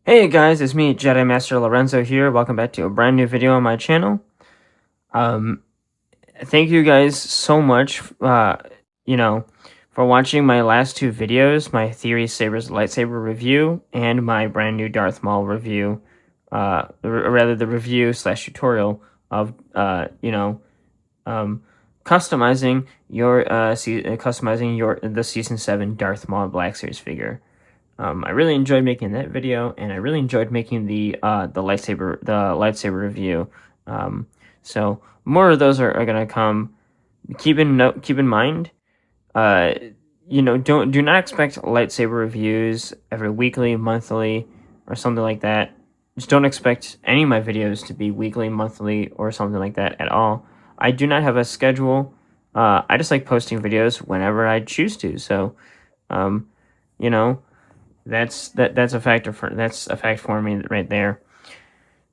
Hey guys, it's me, Jedi Master Lorenzo here. Welcome back to a brand new video on my channel. Thank you guys so much, for watching my last two videos, my Theory Sabers lightsaber review and my brand new Darth Maul review, rather the review slash tutorial of, customizing the Season 7 Darth Maul Black Series figure. I really enjoyed making that video, and I really enjoyed making the lightsaber review. So more of those are gonna come. Keep in mind, do not expect lightsaber reviews every weekly, monthly, or something like that. Just don't expect any of my videos to be weekly, monthly, or something like that at all. I do not have a schedule. I just like posting videos whenever I choose to. So, that's a fact for me right there.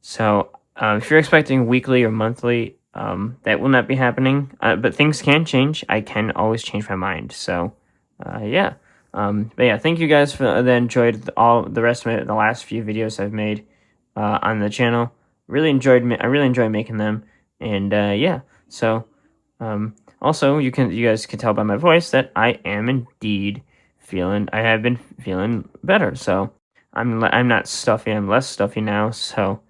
So if you're expecting weekly or monthly, that will not be happening. But things can change. I can always change my mind. So yeah. But yeah, thank you guys for that. Enjoyed all the rest of it. The last few videos I've made on the channel. I really enjoyed making them. And yeah. So also you guys can tell by my voice that I am indeed I have been feeling better. So I'm not stuffy. I'm less stuffy now. So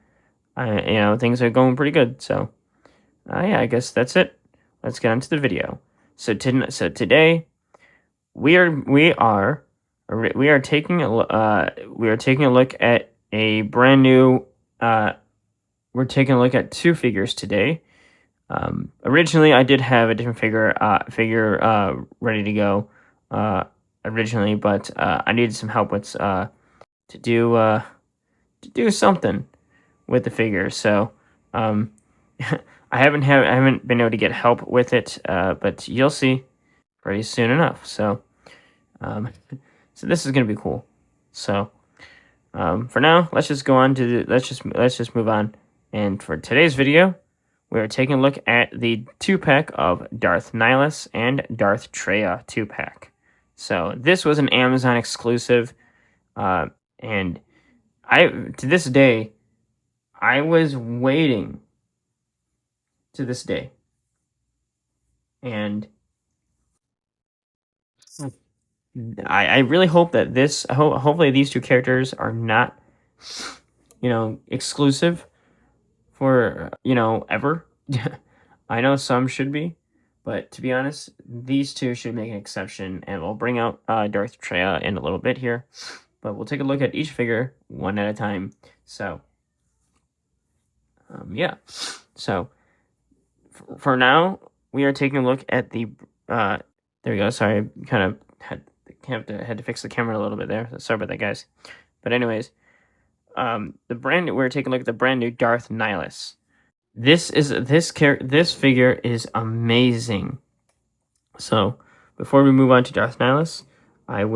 things are going pretty good. So yeah, I guess that's it. Let's get on to the video. So today we are taking a look at a brand new. We're taking a look at two figures today. Originally, I did have a different figure ready to go. Originally, but I needed some help with to do something with the figure. So I haven't been able to get help with it, but you'll see pretty soon enough. So so this is gonna be cool. So for now, let's just go on to let's just move on. And for today's video, we're taking a look at the 2-pack of Darth Nihilus and Darth Traya 2-pack. So this was an Amazon exclusive, and to this day, I was waiting to this day, and I really hope that hopefully these two characters are not, exclusive for, ever. I know some should be. But to be honest, these two should make an exception, and we'll bring out Darth Traya in a little bit here. But we'll take a look at each figure one at a time. So, yeah. So, for now, we are taking a look at the... there we go. Sorry, I kind of had to fix the camera a little bit there. Sorry about that, guys. But anyways, we're taking a look at the brand new Darth Nihilus. This figure is amazing. So before we move on to Darth Nihilus, I'm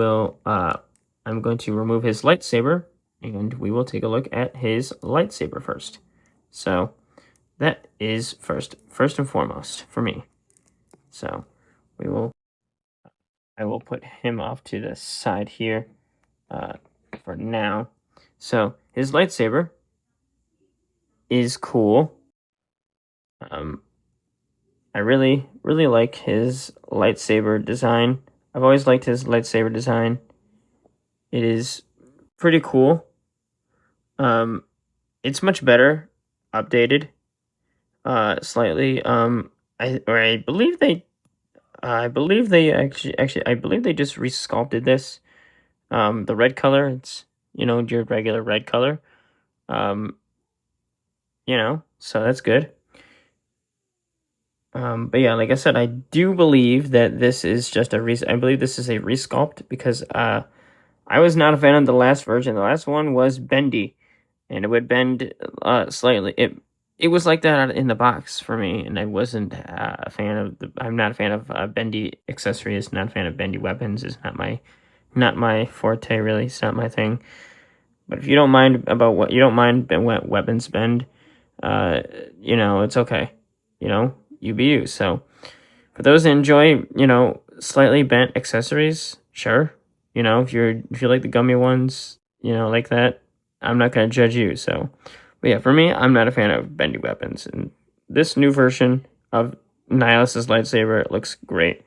going to remove his lightsaber, and we will take a look at his lightsaber first. So that is first and foremost for me. So I will put him off to the side here for now. So his lightsaber is cool. I really like his lightsaber design. I've always liked his lightsaber design. It is pretty cool. It's much better, updated, slightly. I believe they just resculpted this. The red color, it's your regular red color. So that's good. But yeah, like I said, I do believe that this is just I believe this is a resculpt, because I was not a fan of the last version. The last one was bendy, and it would bend slightly. It was like that in the box for me, and I wasn't a fan of I'm not a fan of bendy accessories. Not a fan of bendy weapons. It's not my forte, really. It's not my thing. But if you don't mind weapons bend, it's okay. You be you. So for those that enjoy, slightly bent accessories, sure. If you like the gummy ones, like that, I'm not going to judge you. So, but yeah, for me, I'm not a fan of bendy weapons. And this new version of Nihilus's lightsaber looks great.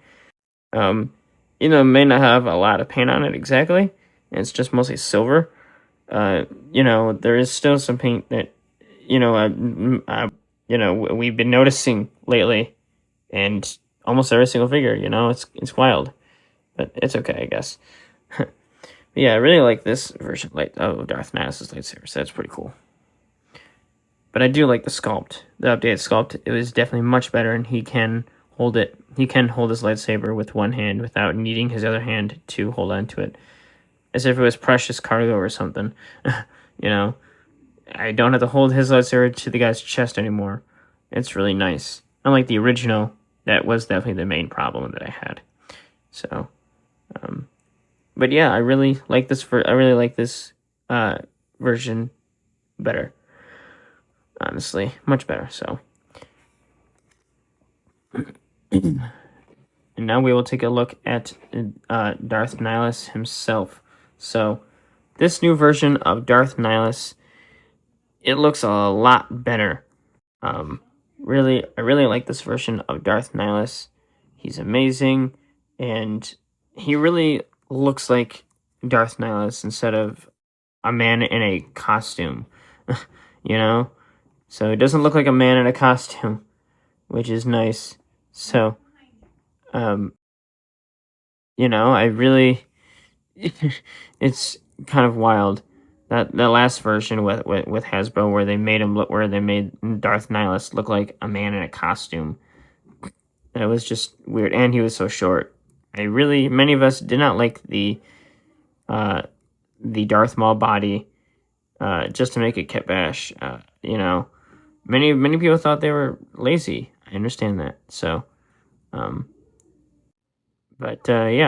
You know, it may not have a lot of paint on it exactly. And it's just mostly silver. You know, there is still some paint that, you know, we've been noticing lately, and almost every single figure. You know, it's wild, but it's okay, I guess. Yeah, I really like this version of Darth Nihilus' lightsaber, so that's pretty cool. But I do like the sculpt, the updated sculpt. It was definitely much better, and he can hold it. He can hold his lightsaber with one hand without needing his other hand to hold onto it, as if it was precious cargo or something. You know, I don't have to hold his lightsaber to the guy's chest anymore. It's really nice. Unlike the original, that was definitely the main problem that I had. So, but yeah, I really like this. I really like this version better. Honestly, much better. So, and now we will take a look at Darth Nihilus himself. So, this new version of Darth Nihilus, it looks a lot better. I really like this version of Darth Nihilus. He's amazing, and he really looks like Darth Nihilus instead of a man in a costume. You know? So it doesn't look like a man in a costume, which is nice. So, you know, I really, it's kind of wild that the last version with Hasbro where they made Darth Nihilus look like a man in a costume. That was just weird, and he was so short. Many of us did not like the Darth Maul body, just to make it Kit Bash. You know. Many people thought they were lazy. I understand that. So, yeah,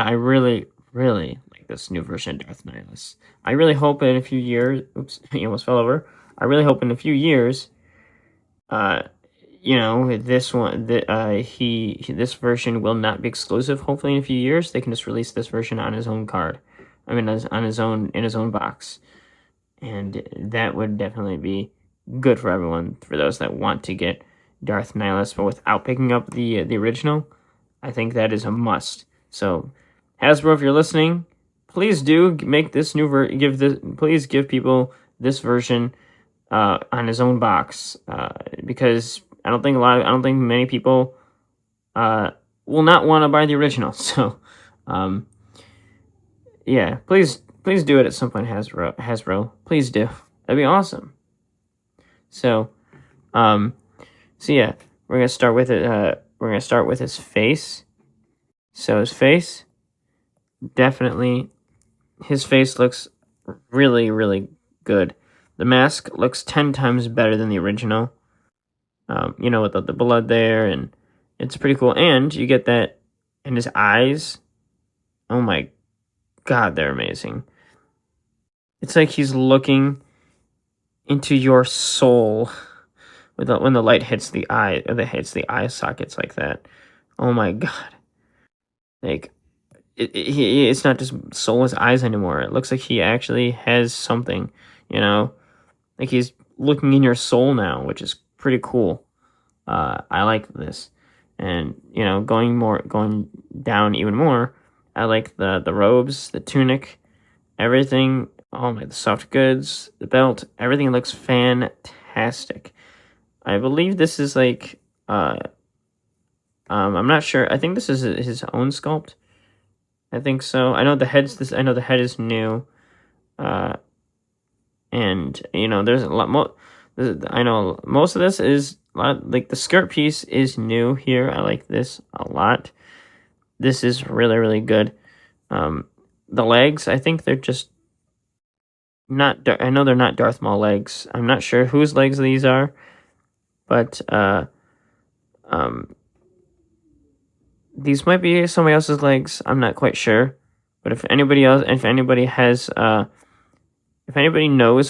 I really like this new version of Darth Nihilus. I really hope in a few years. Oops, he almost fell over. I really hope in a few years, you know, this version will not be exclusive. Hopefully, in a few years, they can just release this version on his own card. I mean, in his own box, and that would definitely be good for everyone, for those that want to get Darth Nihilus, but without picking up the original. I think that is a must. So, Hasbro, if you're listening, please do make this new please give people this version on his own box, because I don't think many people will not want to buy the original. So, yeah, please do it at some point, Hasbro. Please do. That'd be awesome. So yeah, we're gonna start with it. We're gonna start with his face. So his face looks really good. The mask looks 10 times better than the original. You know, with the blood there, and it's pretty cool. And you get that in his eyes. Oh my God, they're amazing. It's like he's looking into your soul when the light hits the eye, or hits the eye sockets like that. Oh my God! Like it's not just soulless eyes anymore. It looks like he actually has something. You know, like he's looking in your soul now, which is pretty cool. I like this, and you know, going down even more. I like the robes, the tunic, everything. Oh my, the soft goods, the belt, everything looks fantastic. I believe this is like, I'm not sure. I think this is his own sculpt. I think so. I know the head is new. And you know, there's a lot more. I know most of this is like the skirt piece is new here. I like this a lot. This is really good. The legs, I think they're just not. I know they're not Darth Maul legs. I'm not sure whose legs these are, but these might be somebody else's legs. I'm not quite sure. But if anybody knows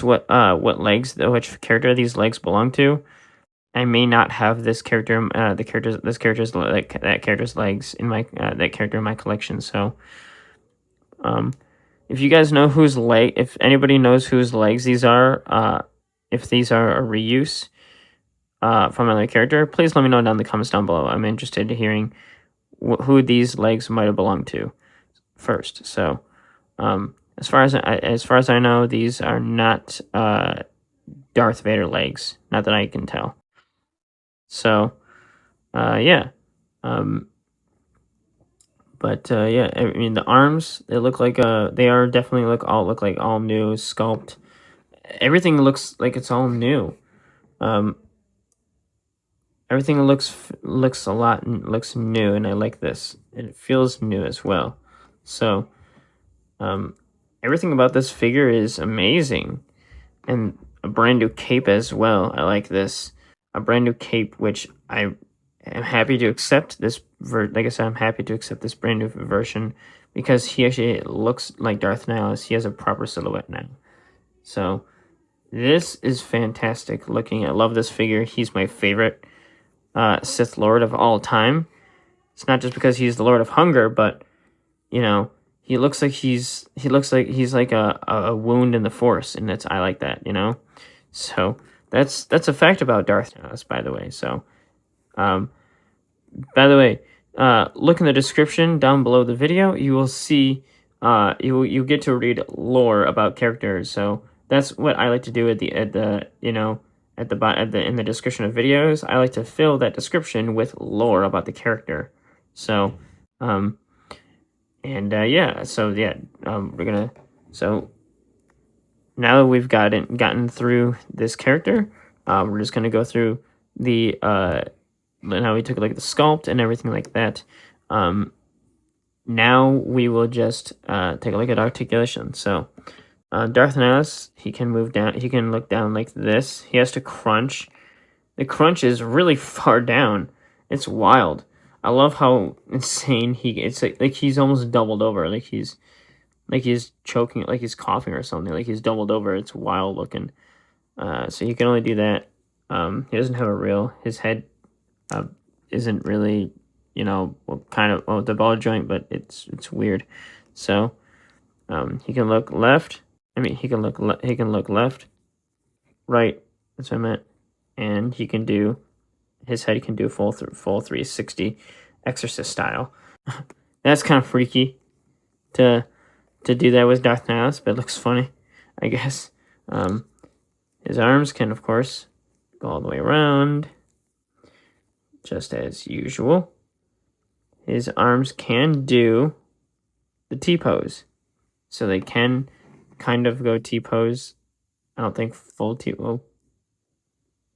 what which character these legs belong to, I may not have this character's legs in my that character in my collection. So, if you guys know if anybody knows whose legs these are, if these are a reuse from another character, please let me know down in the comments down below. I'm interested in hearing who these legs might have belonged to first. So, as far as I know, these are not Darth Vader legs, not that I can tell. So, yeah. But yeah, I mean the arms, they look like they are definitely look like all new sculpt. Everything looks like it's all new. Everything looks new, and I like this. And it feels new as well. So, everything about this figure is amazing, and a brand new cape as well. I like this. A brand new cape, which I am happy to accept this. Like I said, I'm happy to accept this brand new version because he actually looks like Darth Nihilus. He has a proper silhouette now. So this is fantastic looking. I love this figure. He's my favorite Sith Lord of all time. It's not just because he's the Lord of Hunger, but you know, he looks like he's like a wound in the Force, and I like that, you know. So that's a fact about Darth Nihilus, by the way. So, by the way, look in the description down below the video. You will see, you get to read lore about characters. So that's what I like to do in the description of videos. I like to fill that description with lore about the character. So, yeah. So yeah, so now that we've gotten through this character, we're just gonna go through the now we took a look at the sculpt and everything like that. Now we will just take a look at articulation. So Darth Nihilus, he can move down. He can look down like this. He has to crunch. The crunch is really far down. It's wild. I love how insane it's like he's almost doubled over. Like he's choking, like he's coughing or something. Like he's doubled over. It's wild looking. So he can only do that. He doesn't have his head isn't really, the ball joint, but it's weird. So he can look left. He can look left, right. That's what I meant. And his head can do full 360 exorcist style. That's kind of freaky to do that with Darth Nihilus, but it looks funny, I guess. His arms can, of course, go all the way around, just as usual. His arms can do the T-pose. So they can kind of go T-pose. I don't think full T-pose.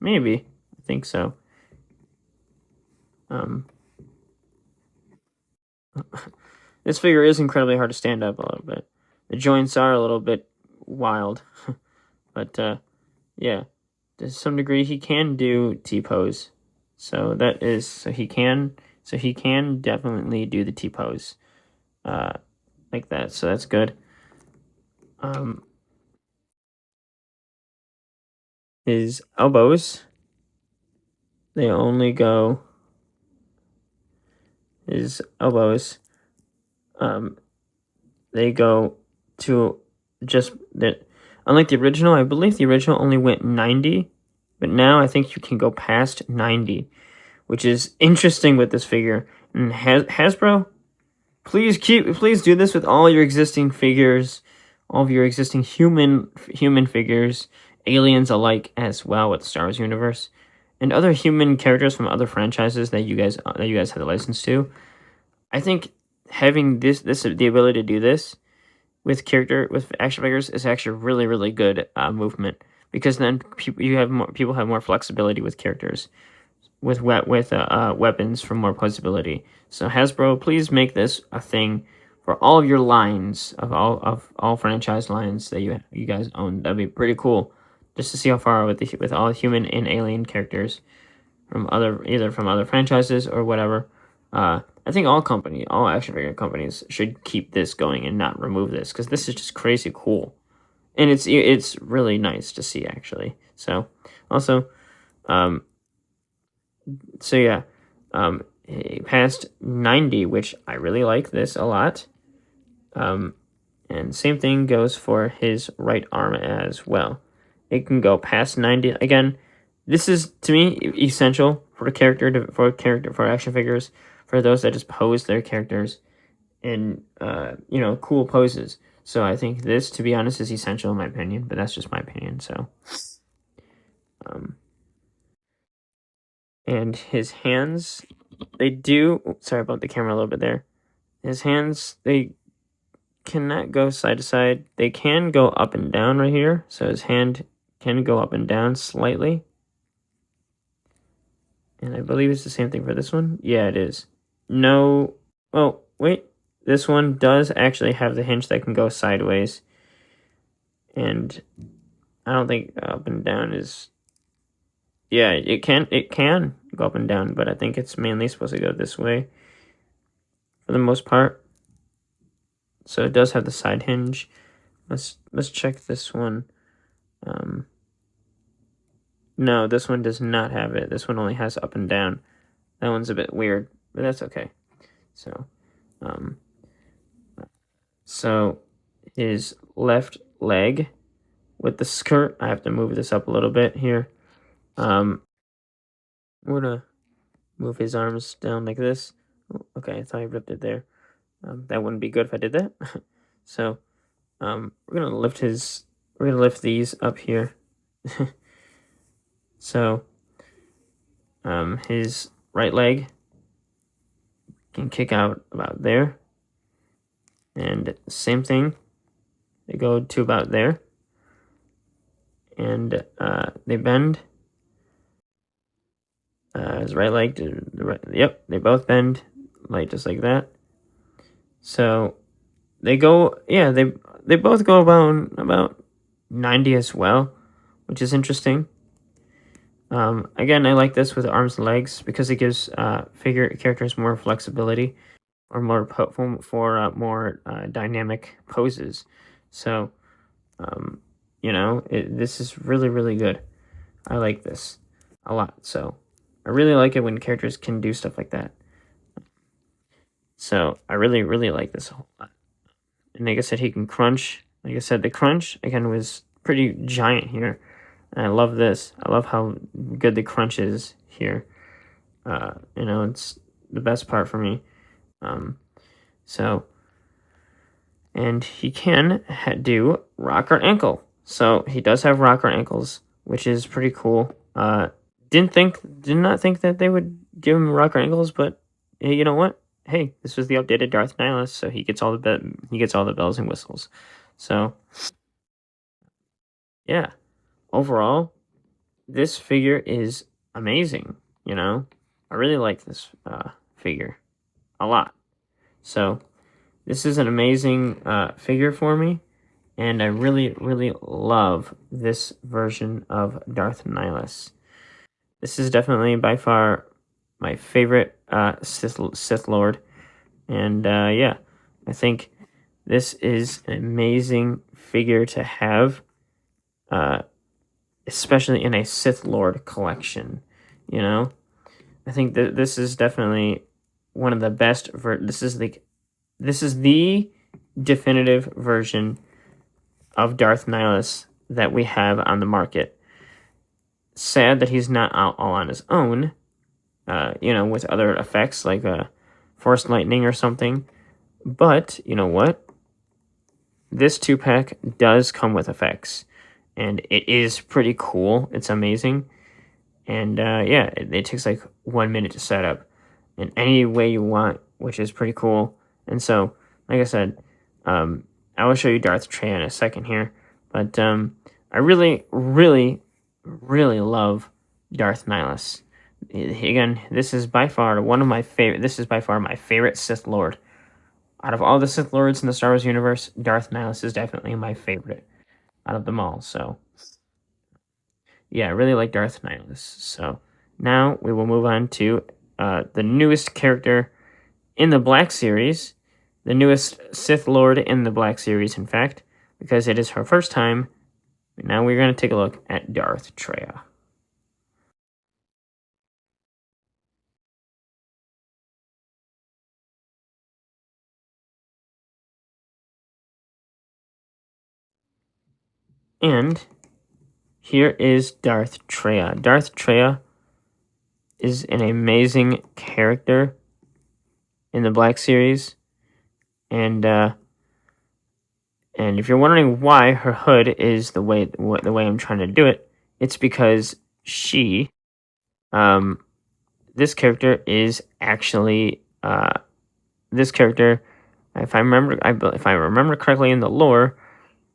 Maybe. I think so. This figure is incredibly hard to stand up a little bit. The joints are a little bit wild. But, yeah. To some degree, he can do T-pose. So he can definitely do the T-pose. Like that. So that's good. His elbows, they only go... His elbows, they go to just that. Unlike the original, I believe the original only went 90, but now I think you can go past 90, which is interesting with this figure. And Hasbro, please do this with all your existing figures, all of your existing human figures, aliens alike as well with the Star Wars universe, and other human characters from other franchises that you guys have the license to. I think having the ability to do this with action figures is actually really, really good movement, because then people have more flexibility with characters, with weapons for more flexibility. So Hasbro, please make this a thing for all of your lines of all franchise lines that you guys own. That'd be pretty cool, just to see how far with all human and alien characters from either other franchises or whatever. I think all action figure companies should keep this going and not remove this, because this is just crazy cool, and it's really nice to see actually. So also, so yeah, past 90, which I really like this a lot. And same thing goes for his right arm as well. It can go past 90. Again, this is, to me, essential for action figures, for those that just pose their characters in, cool poses. So I think this, to be honest, is essential in my opinion, but that's just my opinion, so. And his hands, sorry about the camera a little bit there. His hands, they cannot go side to side. They can go up and down right here. So his hand can go up and down slightly. And I believe it's the same thing for this one. Yeah, it is. No. Oh, wait. This one does actually have the hinge that can go sideways. And I don't think up and down is... Yeah, it can go up and down, but I think it's mainly supposed to go this way for the most part. So it does have the side hinge. Let's check this one. No, this one does not have it. This one only has up and down. That one's a bit weird, but that's okay. So his left leg with the skirt, I have to move this up a little bit here. I'm gonna move his arms down like this. Oh, okay, I thought I ripped it there. That wouldn't be good if I did that. So we're gonna lift these up here. So his right leg can kick out about there, and same thing, they go to about there, and they bend. His right leg to the right. Yep, they both bend, like just like that. So they go, yeah, they both go about 90 as well, which is interesting. Again, I like this with arms and legs because it gives characters more flexibility, or more dynamic poses. So, this is really, really good. I like this a lot. So I really like it when characters can do stuff like that. So I really, really like this a whole lot. And like I said, he can crunch. Like I said, the crunch, again, was pretty giant here. And I love this. I love how good the crunch is here. It's the best part for me. And he can do rock or ankle. So he does have rock or ankles, which is pretty cool. Did not think that they would give him rock or ankles, but hey, you know what? Hey, this was the updated Darth Nihilus, so he gets all the bells and whistles. So yeah, overall, this figure is amazing. I really like this figure a lot. So this is an amazing figure for me, and I really, really love this version of Darth Nihilus. This is definitely by far my favorite Sith Lord, and yeah, I think this is an amazing figure to have, especially in a Sith Lord collection. I think that this is definitely one of the best. This is the definitive version of Darth Nihilus that we have on the market. Sad that he's not all on his own, with other effects like Force Lightning or something. But, you know what? This 2-pack does come with effects, and it is pretty cool. It's amazing. And, yeah, it takes like 1 minute to set up in any way you want, which is pretty cool. And so, like I said, I will show you Darth Traya in a second here, but I really, really, really love Darth Nihilus. Again, this is by far my favorite Sith Lord. Out of all the Sith Lords in the Star Wars universe, Darth Nihilus is definitely my favorite out of them all. So, yeah, I really like Darth Nihilus. So, now we will move on to the newest character in the Black Series, the newest Sith Lord in the Black Series, in fact, because it is her first time. Now we're going to take a look at Darth Traya. And here is Darth Traya. Darth Traya is an amazing character in the Black Series, and if you're wondering why her hood is the way I'm trying to do it, it's because this character is actually this character. If I remember correctly in the lore,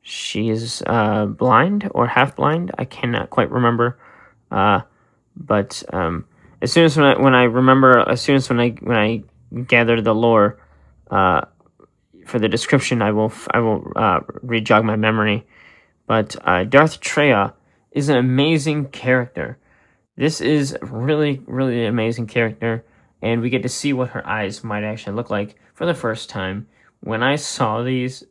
she is blind or half blind. I cannot quite remember. But as soon as when I gather the lore for the description, I will re-jog my memory. But Darth Traya is an amazing character. This is really, really amazing character, and we get to see what her eyes might actually look like for the first time. When I saw this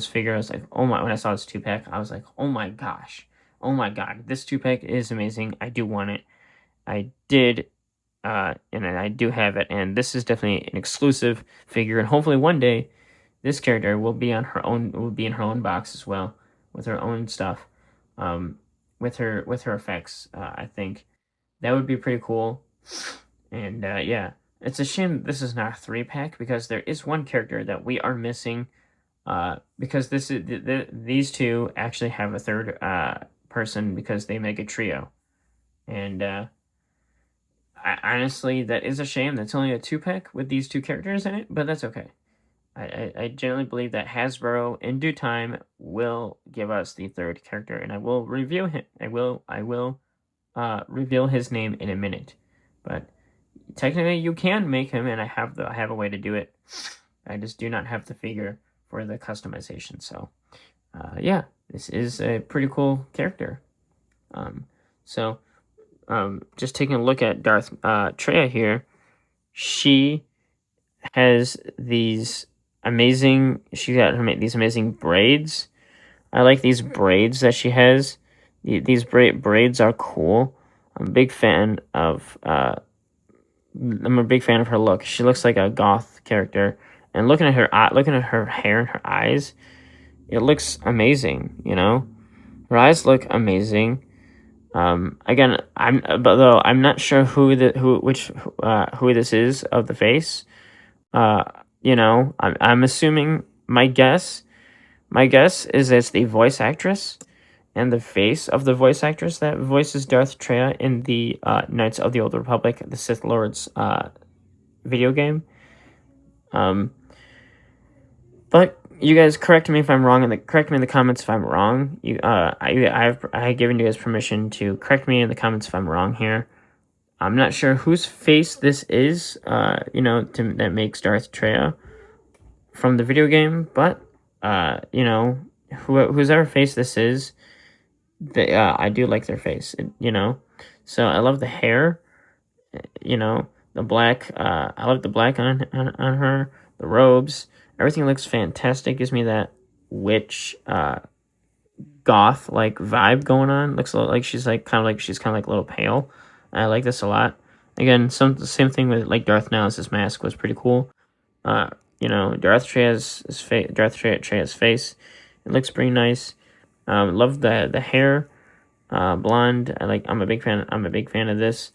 figure, I was like, oh my! When I saw this 2-pack, I was like, oh my gosh, oh my god, this 2-pack is amazing. I do want it. I did, and I do have it, and this is definitely an exclusive figure, and hopefully one day, this character will be in her own box as well, with her own stuff, with her effects. I think that would be pretty cool, and yeah, it's a shame this is not a 3-pack because there is one character that we are missing, because these two actually have a third person because they make a trio, and honestly, that is a shame. That's only a 2-pack with these two characters in it, but that's okay. I generally believe that Hasbro, in due time, will give us the third character, and I will review him. I will reveal his name in a minute. But technically, you can make him, and I have a way to do it. I just do not have the figure for the customization. So, yeah, this is a pretty cool character. Just taking a look at Darth Traya here, she has these amazing. She got these amazing braids. I like these braids that she has. These braids are cool. I'm a big fan of. I'm a big fan of her look. She looks like a goth character, and looking at her hair and her eyes, it looks amazing. You know, her eyes look amazing. Again, I'm not sure who this is of the face. You know, I'm assuming my guess is it's the voice actress and the face of the voice actress that voices Darth Traya in the Knights of the Old Republic, the Sith Lords video game. But you guys correct me if I'm wrong, correct me in the comments if I'm wrong. I have given you guys permission to correct me in the comments if I'm wrong here. I'm not sure whose face this is, that makes Darth Traya from the video game, but whose ever face this is, I do like their face, So I love the hair, the black. I love the black on her, the robes. Everything looks fantastic. Gives me that witch, goth like vibe going on. Looks like she's kind of like a little pale. I like this a lot. Again, the same thing with like Darth Nihilus' mask was pretty cool. Darth Traya's face. It looks pretty nice. Love the hair, blonde. I'm a big fan of this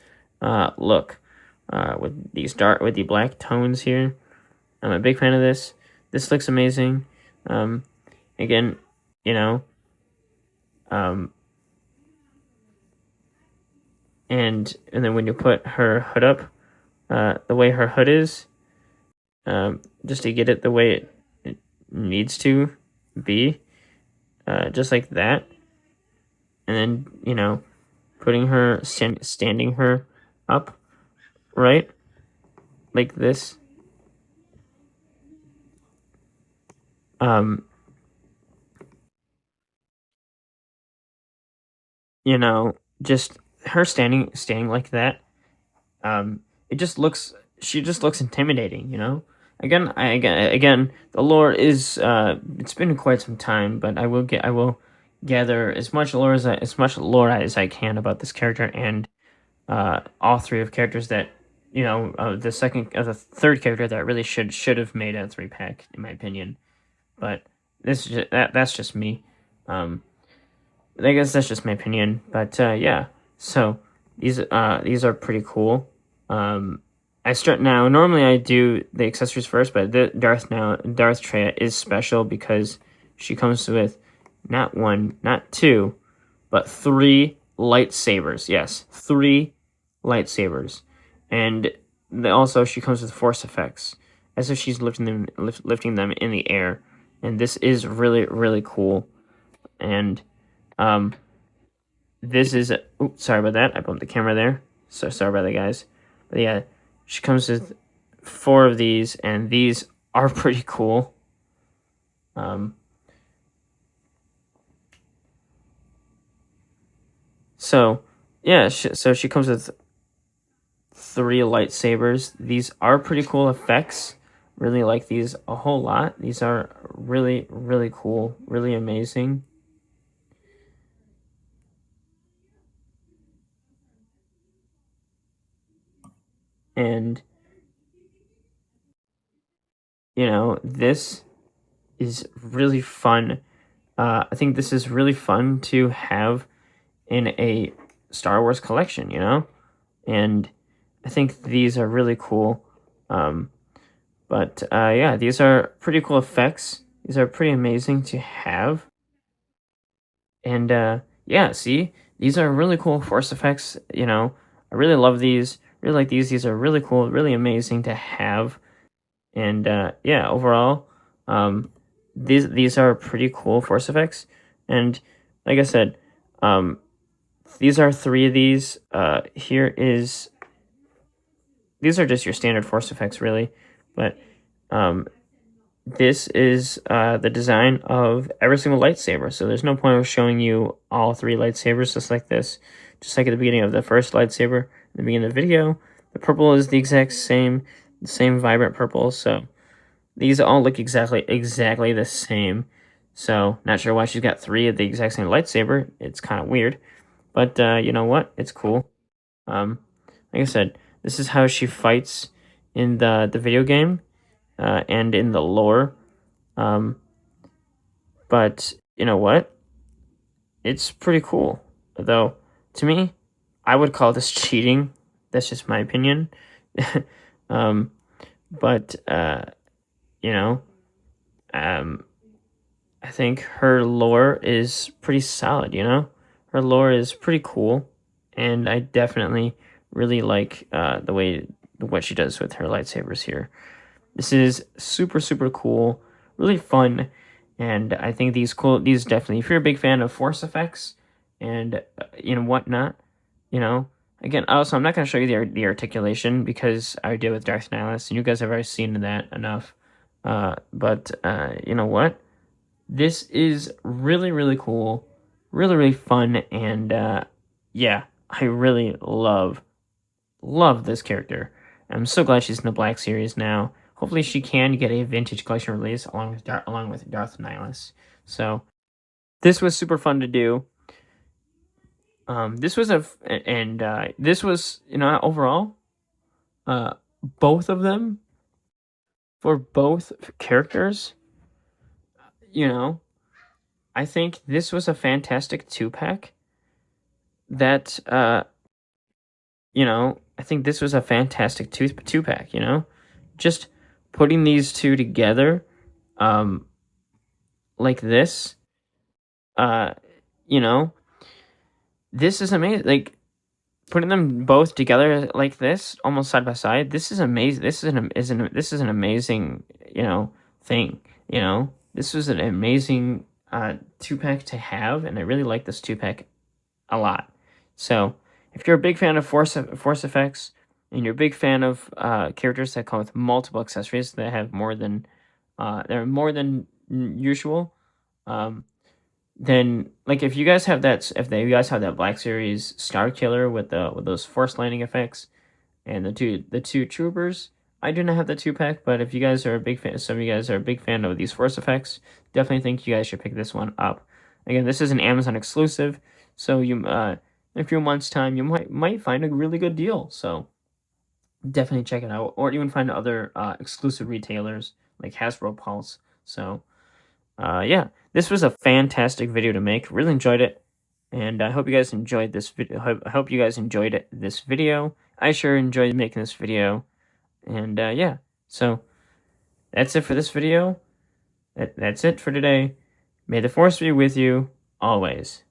look. With the black tones here. I'm a big fan of this. This looks amazing. Again, and then when you put her hood up, the way her hood is, just to get it the way it needs to be, just like that, and then putting her standing her up, right, like this. Just her standing like that. She just looks intimidating. Again, the lore is it's been quite some time, but I will gather as much lore as I can about this character and all three of characters that the third character that really should have made a 3-pack in my opinion, but that's just me. I guess that's just my opinion, but yeah. So these are pretty cool. I start now. Normally I do the accessories first, but Darth Traya is special because she comes with not one, not two, but three lightsabers. Yes, three lightsabers, and also she comes with force effects, as if she's lifting them in the air, and this is really cool. And this is oops, sorry about that. I bumped the camera there. So sorry about that, guys. But yeah, she comes with 4 of these, and these are pretty cool. So yeah, so she comes with 3 lightsabers. These are pretty cool effects. Really like these a whole lot. These are really cool, really amazing. And you know, this is really fun. I think this is really fun to have in a Star Wars collection, you know? And I think these are really cool. But yeah, these are pretty cool effects. These are pretty amazing to have. And yeah, see, these are really cool force effects. You know, I really love these. Really like these. These are really cool, really amazing to have. And yeah, overall, these are pretty cool force effects. And like I said, these are 3 of these. These are just your standard force effects, really. But this is the design of every single lightsaber. So there's no point of showing you all 3 lightsabers just like this. Just like at the beginning of the first lightsaber, at the beginning of the video, the purple is the exact same, the same vibrant purple. So these all look exactly the same. So not sure why she's got 3 of the exact same lightsaber. It's kind of weird, but you know what? It's cool. Like I said, this is how she fights in the video game and in the lore. But you know what? It's pretty cool. Though, to me, I would call this cheating. That's just my opinion. But you know, I think her lore is pretty solid, you know? Her lore is pretty cool, and I definitely really like what she does with her lightsabers here. This is super cool, really fun, and I think these definitely, if you're a big fan of force effects and you know whatnot, you know, again, also I'm not going to show you the articulation because I did with Darth Nihilus, and you guys have already seen that enough. But you know what? This is really cool, really fun, and yeah, I really love this character. I'm so glad she's in the Black Series now. Hopefully, she can get a vintage collection release along with Darth Nihilus. So this was super fun to do. This was this was, you know, overall, both of them, for both characters, you know, I think this was a fantastic 2-pack. That you know, I think this was a fantastic 2-pack. You know, just putting these 2 together, like this, you know, this is amazing. Like putting them both together like this, almost side by side. This is amazing. This is an amazing, you know, thing. You know, this was an amazing 2-pack to have, and I really like this 2-pack a lot. So if you're a big fan of force effects, and you're a big fan of characters that come with multiple accessories that have more than they're more than usual, then like if you guys have that, you guys have that Black Series Star Killer with those force landing effects, and the two troopers. I do not have the 2-pack, but if you guys are a big fan, some of you guys are a big fan of these force effects, definitely think you guys should pick this one up. Again, this is an Amazon exclusive, so you in a few months' time you might find a really good deal. So definitely check it out, or even find other exclusive retailers like Hasbro Pulse. So yeah, this was a fantastic video to make. Really enjoyed it. And I hope you guys enjoyed this video. I hope you guys enjoyed this video. I sure enjoyed making this video. And yeah, so that's it for this video. That's it for today. May the Force be with you always.